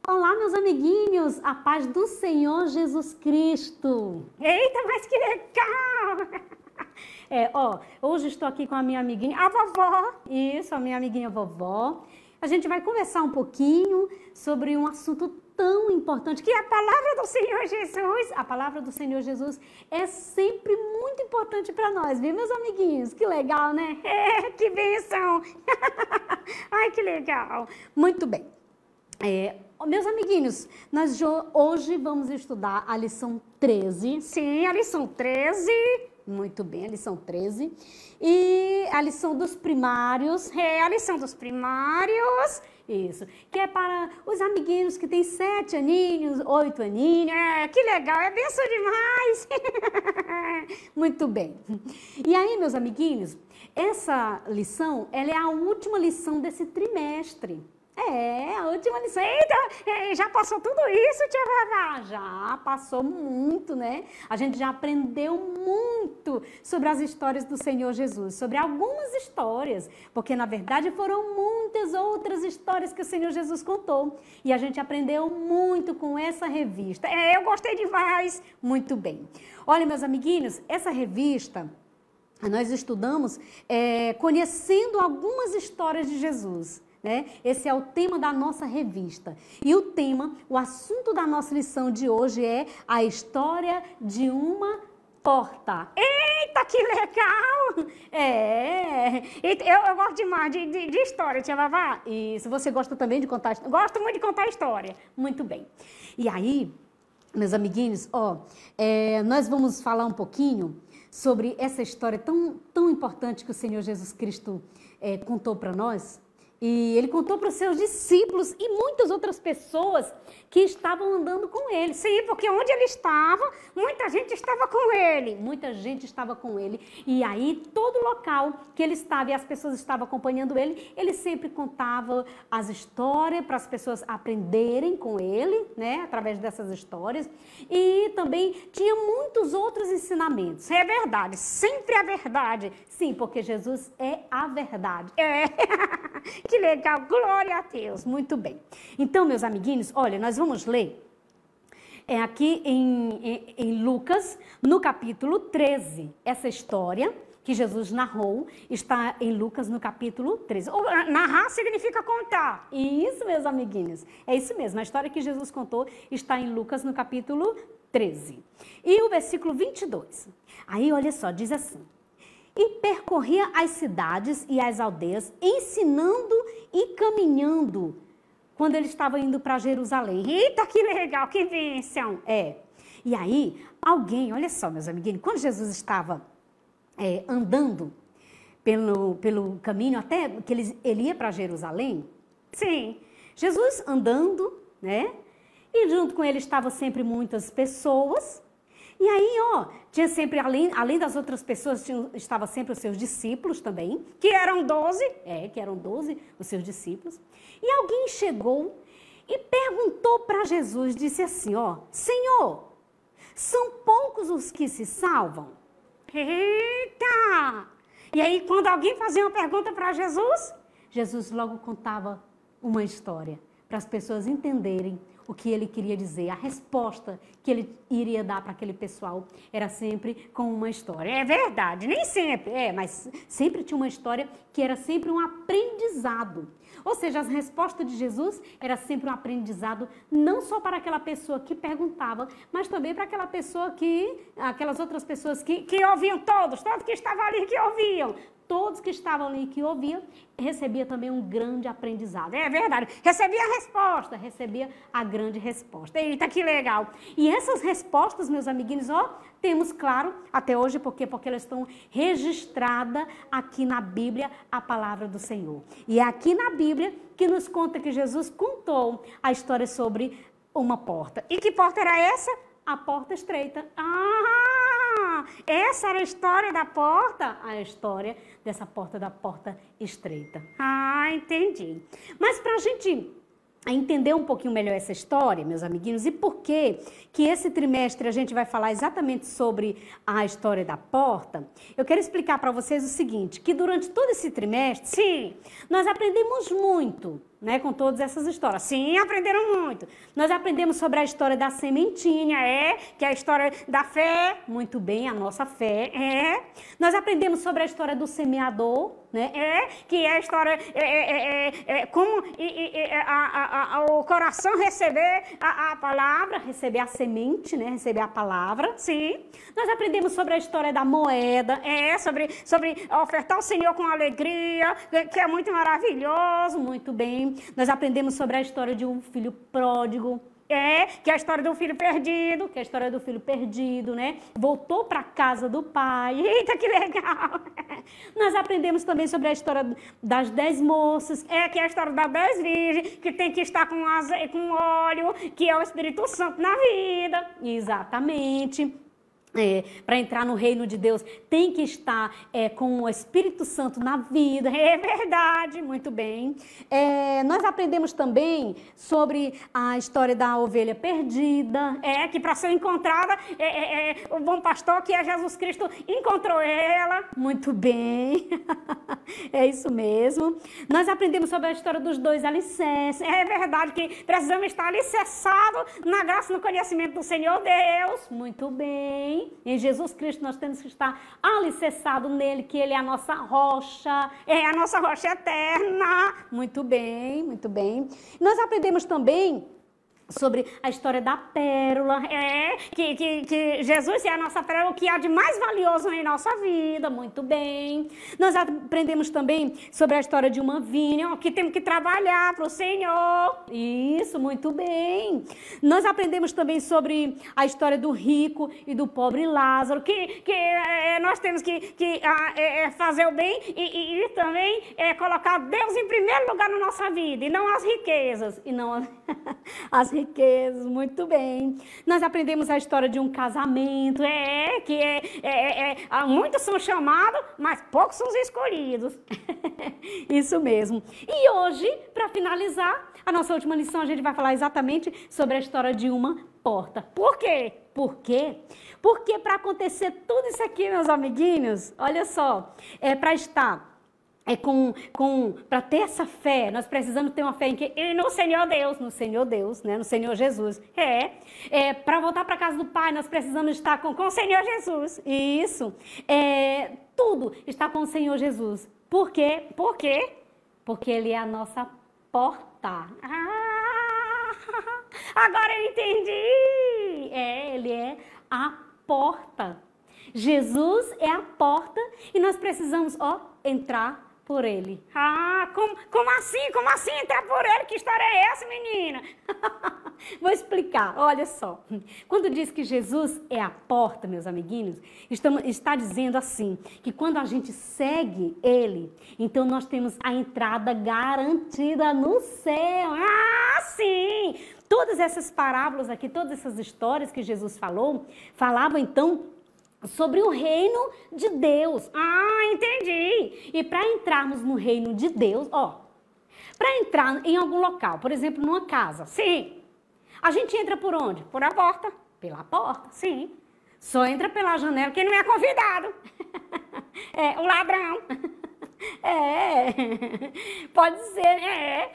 Olá, meus amiguinhos, a paz do Senhor Jesus Cristo. Eita, mas que legal! Hoje estou aqui com a minha amiguinha, a vovó. Isso, a minha amiguinha vovó. A gente vai conversar um pouquinho sobre um assunto tão importante que é a palavra do Senhor Jesus. A palavra do Senhor Jesus é sempre muito importante para nós, viu, meus amiguinhos? Que legal, né? Que bênção! Ai, que legal! Muito bem. Meus amiguinhos, nós hoje vamos estudar a lição 13. Sim, a lição 13. Muito bem, a lição 13. E a lição dos primários. A lição dos primários. Isso, que é para os amiguinhos que têm 7 aninhos, 8 aninhos. Que legal, é benção demais. Muito bem. E aí, meus amiguinhos, essa lição, ela é a última lição desse trimestre. A última lição. Eita, já passou tudo isso, tia Vavá? Já passou muito, né? A gente já aprendeu muito sobre as histórias do Senhor Jesus, sobre algumas histórias, porque na verdade foram muitas outras histórias que o Senhor Jesus contou. E a gente aprendeu muito com essa revista. Eu gostei demais. Muito bem. Olha, meus amiguinhos, essa revista nós estudamos conhecendo algumas histórias de Jesus. Esse é o tema da nossa revista. E o assunto da nossa lição de hoje é a história de uma porta. Eita, que legal! Eu gosto demais de história, tia Vavá. E se você gosta também de contar história? Gosto muito de contar história. Muito bem. E aí, meus amiguinhos, nós vamos falar um pouquinho sobre essa história tão importante que o Senhor Jesus Cristo contou para nós. E ele contou para os seus discípulos e muitas outras pessoas que estavam andando com ele. Sim, porque onde ele estava, muita gente estava com ele. Muita gente estava com ele. E aí, todo local que ele estava e as pessoas estavam acompanhando ele, ele sempre contava as histórias para as pessoas aprenderem com ele, através dessas histórias. E também tinha muitos outros ensinamentos. É verdade, sempre a verdade. Sim, porque Jesus é a verdade. Que legal, glória a Deus. Muito bem. Então, meus amiguinhos, olha, nós vamos ler aqui em Lucas, no capítulo 13. Essa história que Jesus narrou está em Lucas, no capítulo 13. Narrar significa contar. Isso, meus amiguinhos. É isso mesmo. A história que Jesus contou está em Lucas, no capítulo 13. E o versículo 22. Aí, olha só, diz assim. E percorria as cidades e as aldeias, ensinando e caminhando, quando ele estava indo para Jerusalém. Eita, que legal, que bênção! E aí, olha só, meus amiguinhos, quando Jesus estava andando pelo caminho, até que ele ia para Jerusalém, sim, Jesus andando, e junto com ele estavam sempre muitas pessoas. E aí, tinha sempre, além das outras pessoas, estavam sempre os seus discípulos também. Que eram 12. Que eram 12 os seus discípulos. E alguém chegou e perguntou para Jesus, disse assim, Senhor, são poucos os que se salvam? Eita! E aí, quando alguém fazia uma pergunta para Jesus, Jesus logo contava uma história para as pessoas entenderem o que ele queria dizer, a resposta que ele iria dar para aquele pessoal era sempre com uma história. É verdade, nem sempre. Mas sempre tinha uma história que era sempre um aprendizado. Ou seja, as respostas de Jesus era sempre um aprendizado, não só para aquela pessoa que perguntava, mas também para aquelas outras pessoas que ouviam todos que estavam ali que ouviam. Todos que estavam ali que ouviam, recebia também um grande aprendizado. É verdade, recebia a resposta. Recebia a grande resposta. Eita, que legal. E essas respostas, meus amiguinhos, temos, claro, até hoje, porque elas estão registradas aqui na Bíblia, a palavra do Senhor. E é aqui na Bíblia que nos conta que Jesus contou a história sobre uma porta. E que porta era essa? A porta estreita. Essa era a história da porta? A história dessa porta, da porta estreita. Entendi. Mas para a gente a entender um pouquinho melhor essa história, meus amiguinhos, e por que esse trimestre a gente vai falar exatamente sobre a história da porta, eu quero explicar para vocês o seguinte, que durante todo esse trimestre, sim, nós aprendemos muito, né, com todas essas histórias. Sim, aprenderam muito. Nós aprendemos sobre a história da sementinha, que é a história da fé, muito bem, a nossa fé, Nós aprendemos sobre a história do semeador, né, que é a história, como o coração receber a palavra, receber a semente, né, receber a palavra, sim. Nós aprendemos sobre a história da moeda, sobre ofertar ao Senhor com alegria, que é muito maravilhoso, muito bem. Nós aprendemos sobre a história de um filho pródigo, que é a história do filho perdido, né? Voltou para a casa do pai. Eita, que legal! Nós aprendemos também sobre a história das 10 moças, que é a história das 10 virgens, que tem que estar com óleo, que é o Espírito Santo na vida. Exatamente. Para entrar no reino de Deus, tem que estar com o Espírito Santo na vida. É verdade, muito bem. Nós aprendemos também sobre a história da ovelha perdida, que para ser encontrada, o bom pastor, que é Jesus Cristo, encontrou ela. Muito bem. É isso mesmo. Nós aprendemos sobre a história dos 2 alicerces. É verdade que precisamos estar alicerçados na graça e no conhecimento do Senhor Deus. Muito bem. Em Jesus Cristo nós temos que estar alicerçados nele, que ele é a nossa rocha, a nossa rocha eterna. Muito bem, muito bem. Nós aprendemos também sobre a história da pérola, que Jesus é a nossa pérola, o que há de mais valioso em nossa vida, muito bem. Nós aprendemos também sobre a história de uma vinha, que temos que trabalhar para o Senhor, isso, muito bem. Nós aprendemos também sobre a história do rico e do pobre Lázaro, que nós temos que fazer o bem e também colocar Deus em primeiro lugar na nossa vida, e não as riquezas, e não as riquezas, muito bem. Nós aprendemos a história de um casamento, muitos são chamados, mas poucos são os escolhidos. Isso mesmo. E hoje, para finalizar, a nossa última lição, a gente vai falar exatamente sobre a história de uma porta. Por quê? Por quê? Porque para acontecer tudo isso aqui, meus amiguinhos, olha só, para estar... para ter essa fé, nós precisamos ter uma fé no Senhor Deus, né? No Senhor Jesus. Para voltar para a casa do Pai, nós precisamos estar com o Senhor Jesus. Isso. Tudo está com o Senhor Jesus. Por quê? Por quê? Porque Ele é a nossa porta. Agora eu entendi. Ele é a porta. Jesus é a porta e nós precisamos, entrar por ele. Como assim? Como assim entrar por ele? Que história é essa, menina? Vou explicar, olha só. Quando diz que Jesus é a porta, meus amiguinhos, está dizendo assim, que quando a gente segue ele, então nós temos a entrada garantida no céu. Sim! Todas essas parábolas aqui, todas essas histórias que Jesus falavam então sobre o reino de Deus. Entendi. E para entrarmos no reino de Deus, para entrar em algum local, por exemplo, numa casa, sim. A gente entra por onde? Por a porta. Pela porta, sim. Só entra pela janela quem não é convidado. O ladrão. Pode ser,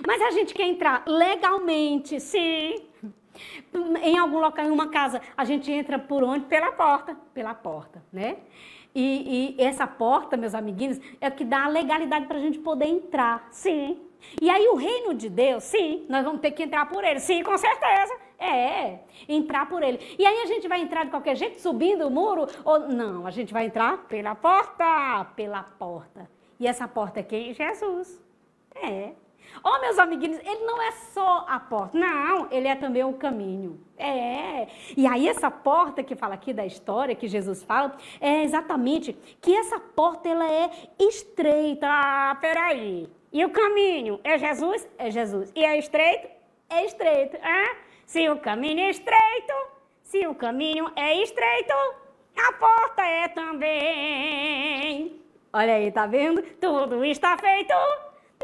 Mas a gente quer entrar legalmente, sim. Em algum local, em uma casa, a gente entra por onde? Pela porta, né? E essa porta, meus amiguinhos, é o que dá a legalidade para a gente poder entrar, sim. E aí o reino de Deus, sim, nós vamos ter que entrar por ele, sim, com certeza. Entrar por ele. E aí a gente vai entrar de qualquer jeito, subindo o muro? Ou não, a gente vai entrar pela porta. E essa porta é quem? Jesus. Meus amiguinhos, ele não é só a porta, não, ele é também o caminho. E aí essa porta que fala aqui da história, que Jesus fala, é exatamente que essa porta, ela é estreita. Peraí. E o caminho é Jesus? É Jesus. E é estreito? É estreito. Se o caminho é estreito, a porta é também. Olha aí, tá vendo? Tudo está feito.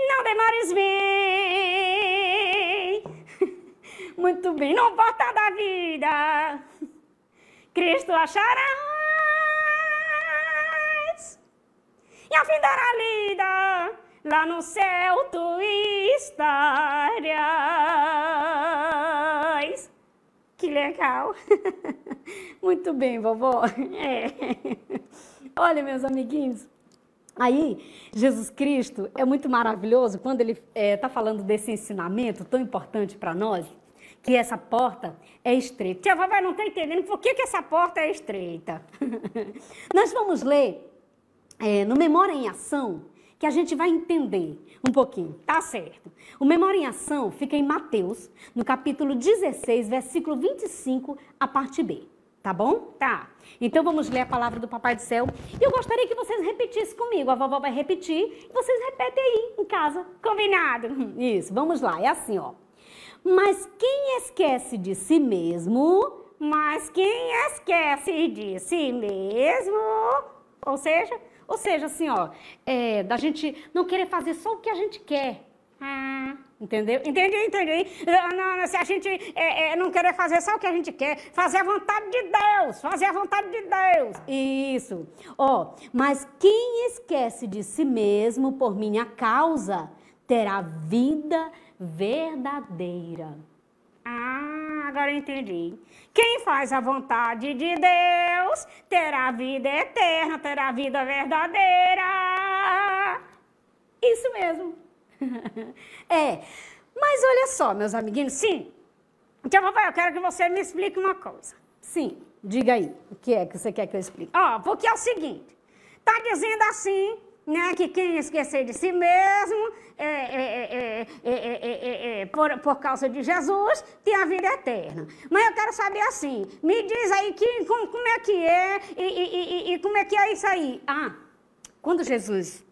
Não demores, vem. Muito bem, não porta da vida, Cristo acharás, e ao fim dará lida, lá no céu tu estarás. Que legal. Muito bem, vovó. Olha, meus amiguinhos, aí Jesus Cristo é muito maravilhoso quando ele está falando desse ensinamento tão importante para nós, que essa porta é estreita. Tia, vovó, não está entendendo por que essa porta é estreita. Nós vamos ler no Memória em Ação, que a gente vai entender um pouquinho, tá certo? O Memória em Ação fica em Mateus, no capítulo 16, versículo 25, a parte B, tá bom? Tá. Então vamos ler a palavra do Papai do Céu. E eu gostaria que vocês repetissem comigo. A vovó vai repetir e vocês repetem aí em casa. Combinado? Isso, vamos lá. É assim, ó. Mas quem esquece de si mesmo, ou seja, assim, ó, da gente não querer fazer só o que a gente quer. Entendeu? Entendi. Não, se a gente não querer fazer só o que a gente quer, fazer a vontade de Deus, Isso. Ó, mas quem esquece de si mesmo por minha causa, terá vida verdadeira. Agora eu entendi. Quem faz a vontade de Deus terá vida eterna, terá vida verdadeira. Isso mesmo. Mas olha só, meus amiguinhos, sim. Então, papai, eu quero que você me explique uma coisa. Sim, diga aí, o que é que você quer que eu explique? Porque é o seguinte, tá dizendo assim, né, que quem esquecer de si mesmo, por causa de Jesus, tem a vida eterna. Mas eu quero saber assim, me diz aí como é que é e como é que é isso aí. Quando Jesus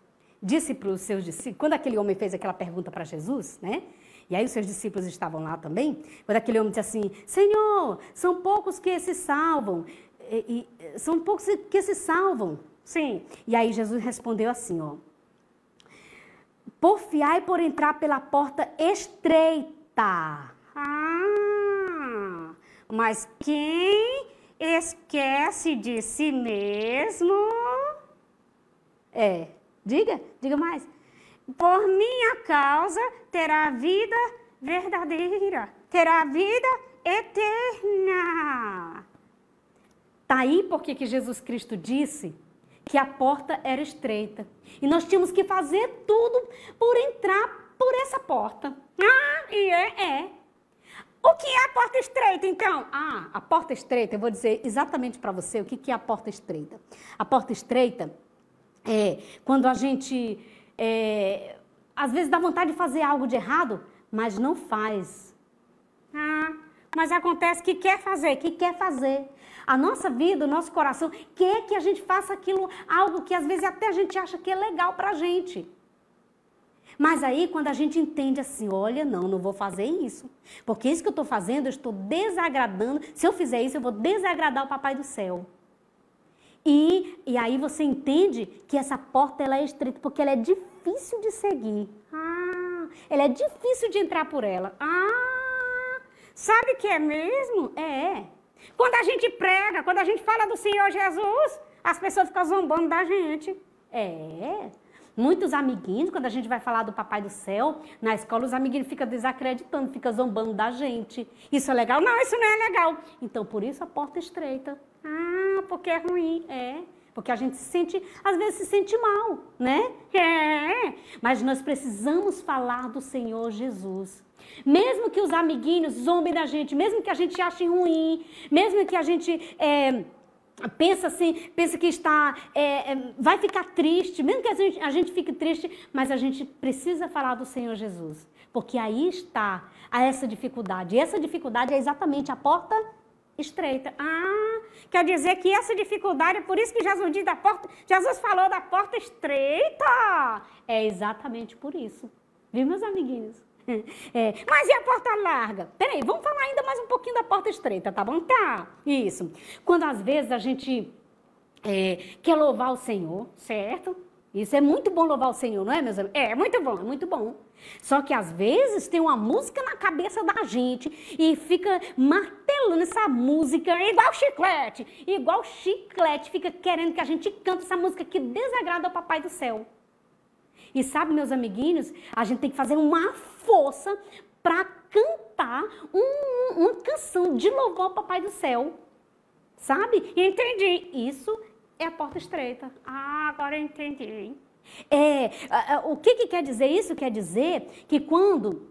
disse para os seus discípulos, quando aquele homem fez aquela pergunta para Jesus, né? E aí os seus discípulos estavam lá também, quando aquele homem disse assim, Senhor, são poucos que se salvam, são poucos que se salvam. Sim. E aí Jesus respondeu assim, ó, porfiai por entrar pela porta estreita. Mas quem esquece de si mesmo, diga mais. Por minha causa terá vida verdadeira, terá vida eterna. Tá aí porque que Jesus Cristo disse que a porta era estreita. E nós tínhamos que fazer tudo por entrar por essa porta. O que é a porta estreita, então? A porta estreita, eu vou dizer exatamente para você o que é a porta estreita. A porta estreita é quando a gente, às vezes dá vontade de fazer algo de errado, mas não faz. Mas acontece que quer fazer. A nossa vida, o nosso coração quer que a gente faça aquilo, algo que às vezes até a gente acha que é legal pra gente. Mas aí quando a gente entende assim, olha, não vou fazer isso. Porque isso que eu estou fazendo, eu estou desagradando. Se eu fizer isso, eu vou desagradar o Papai do Céu. E aí você entende que essa porta ela é estreita, porque ela é difícil de seguir. Ela é difícil de entrar por ela. Sabe o que é mesmo? Quando a gente prega, quando a gente fala do Senhor Jesus, as pessoas ficam zombando da gente. Muitos amiguinhos, quando a gente vai falar do Papai do Céu, na escola, os amiguinhos ficam desacreditando, ficam zombando da gente. Isso é legal? Não, isso não é legal. Então, por isso a porta é estreita. Porque é ruim. Porque a gente se sente, às vezes se sente mal, né? Mas nós precisamos falar do Senhor Jesus. Mesmo que os amiguinhos zombem da gente, mesmo que a gente ache ruim, mesmo que a gente pensa que vai ficar triste, mesmo que a gente fique triste, mas a gente precisa falar do Senhor Jesus. Porque aí está essa dificuldade. E essa dificuldade é exatamente a porta estreita. Quer dizer que essa dificuldade, é por isso que Jesus falou da porta estreita. É exatamente por isso. Viu, meus amiguinhos? Mas e a porta larga? Peraí, vamos falar ainda mais um pouquinho da porta estreita, tá bom? Tá, isso. Quando às vezes a gente quer louvar o Senhor, certo? Isso é muito bom louvar o Senhor, não é, meus amigos? É muito bom, é muito bom. Só que às vezes tem uma música na cabeça da gente e fica martelando essa música igual chiclete, fica querendo que a gente cante essa música que desagrada ao Papai do Céu. E sabe, meus amiguinhos, a gente tem que fazer uma força para cantar uma canção de louvor ao Papai do Céu. Sabe? Entendi. Isso é a porta estreita. Ah, agora eu entendi. O que quer dizer isso? Quer dizer que quando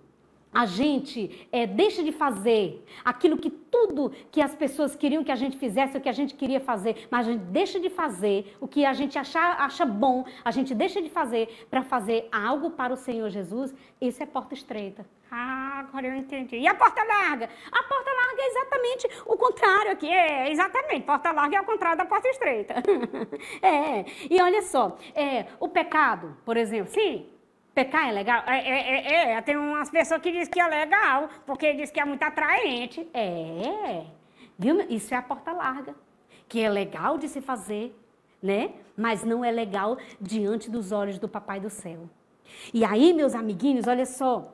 a gente deixa de fazer aquilo que tudo que as pessoas queriam que a gente fizesse, o que a gente queria fazer, mas a gente deixa de fazer o que a gente acha bom, a gente deixa de fazer para fazer algo para o Senhor Jesus, isso é porta estreita. Ah, agora eu entendi. E a porta larga? A porta larga é exatamente o contrário aqui. Exatamente. Porta larga é o contrário da porta estreita. E olha só, o pecado, por exemplo, sim, pecar é legal? Tem umas pessoas que dizem que é legal, porque diz que é muito atraente. Viu? Isso é a porta larga, que é legal de se fazer, né? Mas não é legal diante dos olhos do Papai do Céu. E aí, meus amiguinhos, olha só,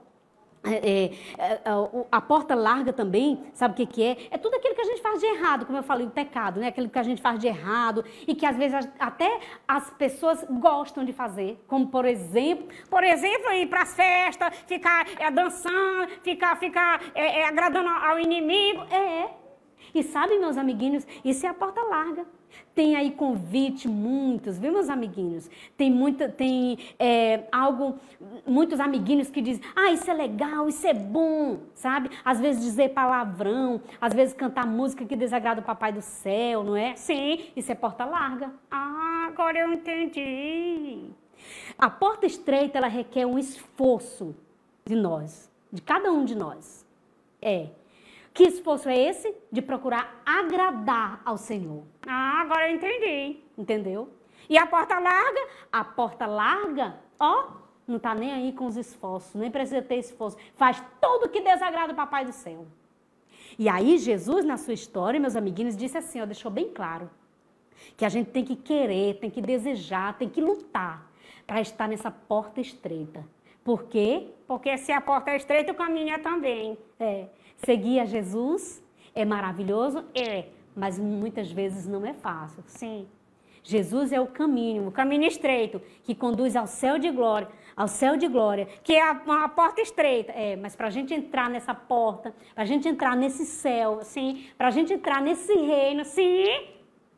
a porta larga também, sabe o que é? É tudo aquilo que a gente faz de errado, como eu falei, o pecado, né? Aquilo que a gente faz de errado e que às vezes até as pessoas gostam de fazer, como por exemplo ir para as festas, ficar dançando, ficar agradando ao inimigo. E sabe, meus amiguinhos, isso é a porta larga. Tem aí convite, muitos, viu, meus amiguinhos? Muitos amiguinhos que dizem, isso é legal, isso é bom, sabe? Às vezes dizer palavrão, às vezes cantar música que desagrada o Papai do Céu, não é? Sim, isso é porta larga. Ah, agora eu entendi. A porta estreita, ela requer um esforço de nós, de cada um de nós. Que esforço é esse? De procurar agradar ao Senhor. Ah, agora eu entendi. Entendeu? E a porta larga? A porta larga, não está nem aí com os esforços, nem precisa ter esforço. Faz tudo que desagrada o Papai do Céu. E aí Jesus, na sua história, meus amiguinhos, disse assim, deixou bem claro, que a gente tem que querer, tem que desejar, tem que lutar para estar nessa porta estreita. Por quê? Porque se a porta é estreita, o caminho é também. Seguir a Jesus é maravilhoso? Mas muitas vezes não é fácil. Sim. Jesus é o caminho estreito que conduz ao céu de glória, que é a porta estreita. Mas para a gente entrar nessa porta, para a gente entrar nesse céu, sim, para a gente entrar nesse reino, sim,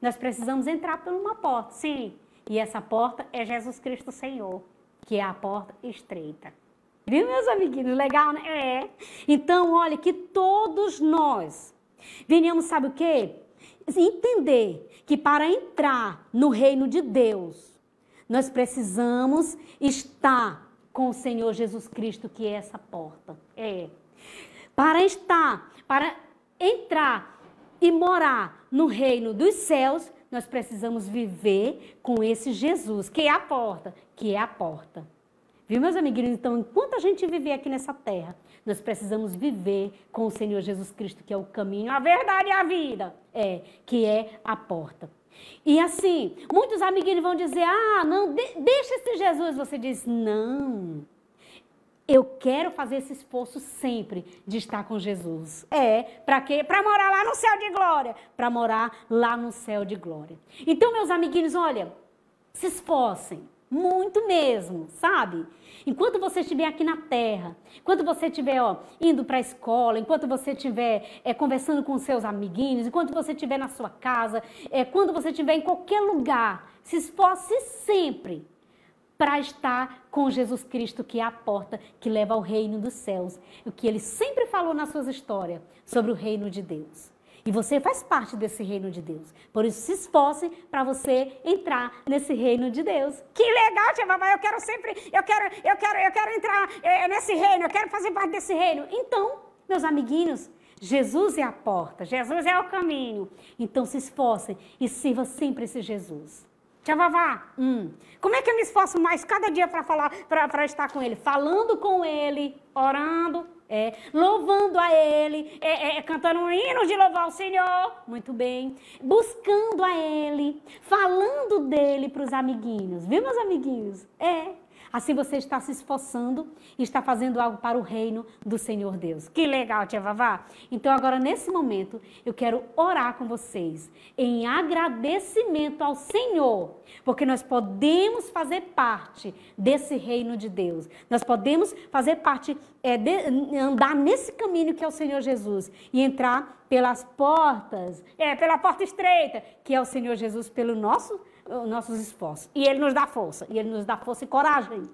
nós precisamos entrar por uma porta, sim. E essa porta é Jesus Cristo Senhor, que é a porta estreita. Viu, meus amiguinhos? Legal, né? Então, olha, que todos nós venhamos, sabe o quê? Entender que para entrar no reino de Deus, nós precisamos estar com o Senhor Jesus Cristo, que é essa porta. Para entrar e morar no reino dos céus, nós precisamos viver com esse Jesus, que é a porta, Viu, meus amiguinhos? Então, enquanto a gente viver aqui nessa terra, nós precisamos viver com o Senhor Jesus Cristo, que é o caminho, a verdade e a vida, que é a porta. E assim, muitos amiguinhos vão dizer, não, deixa esse Jesus. Você diz, não, eu quero fazer esse esforço sempre de estar com Jesus. Para quê? Para morar lá no céu de glória. Para morar lá no céu de glória. Então, meus amiguinhos, olha, se esforcem. Muito mesmo, sabe? Enquanto você estiver aqui na terra, enquanto você estiver indo para a escola, enquanto você estiver conversando com seus amiguinhos, enquanto você estiver na sua casa, quando você estiver em qualquer lugar, se esforce sempre para estar com Jesus Cristo, que é a porta que leva ao reino dos céus. O que ele sempre falou nas suas histórias sobre o reino de Deus. E você faz parte desse reino de Deus. Por isso, se esforce para você entrar nesse reino de Deus. Que legal, tia Babá, eu quero entrar nesse reino, eu quero fazer parte desse reino. Então, meus amiguinhos, Jesus é a porta, Jesus é o caminho. Então, se esforcem e sirva sempre esse Jesus. Tia Vavá, como é que eu me esforço mais cada dia para estar com ele? Falando com ele, orando, louvando a Ele, cantando um hino de louvar o Senhor. Muito bem. Buscando a Ele, falando dele para os amiguinhos. Viu, meus amiguinhos? Assim você está se esforçando e está fazendo algo para o reino do Senhor Deus. Que legal, tia Vavá. Então agora, nesse momento, eu quero orar com vocês em agradecimento ao Senhor, porque nós podemos fazer parte desse reino de Deus. Nós podemos fazer parte, andar nesse caminho que é o Senhor Jesus e entrar pelas portas, pela porta estreita, que é o Senhor Jesus, pelo nossos esforços. E Ele nos dá força. E Ele nos dá força e coragem.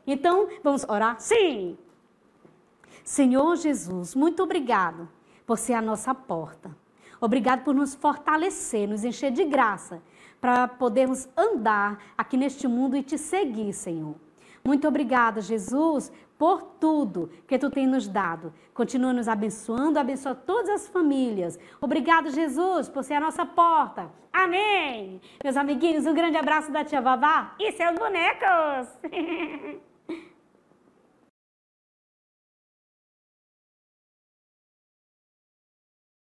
Então, vamos orar? Sim! Senhor Jesus, muito obrigado por ser a nossa porta. Obrigado por nos fortalecer, nos encher de graça, para podermos andar aqui neste mundo e te seguir, Senhor. Muito obrigada, Jesus, por tudo que Tu tem nos dado. Continua nos abençoando, abençoa todas as famílias. Obrigado, Jesus, por ser a nossa porta. Amém! Meus amiguinhos, um grande abraço da tia Vavá e seus bonecos!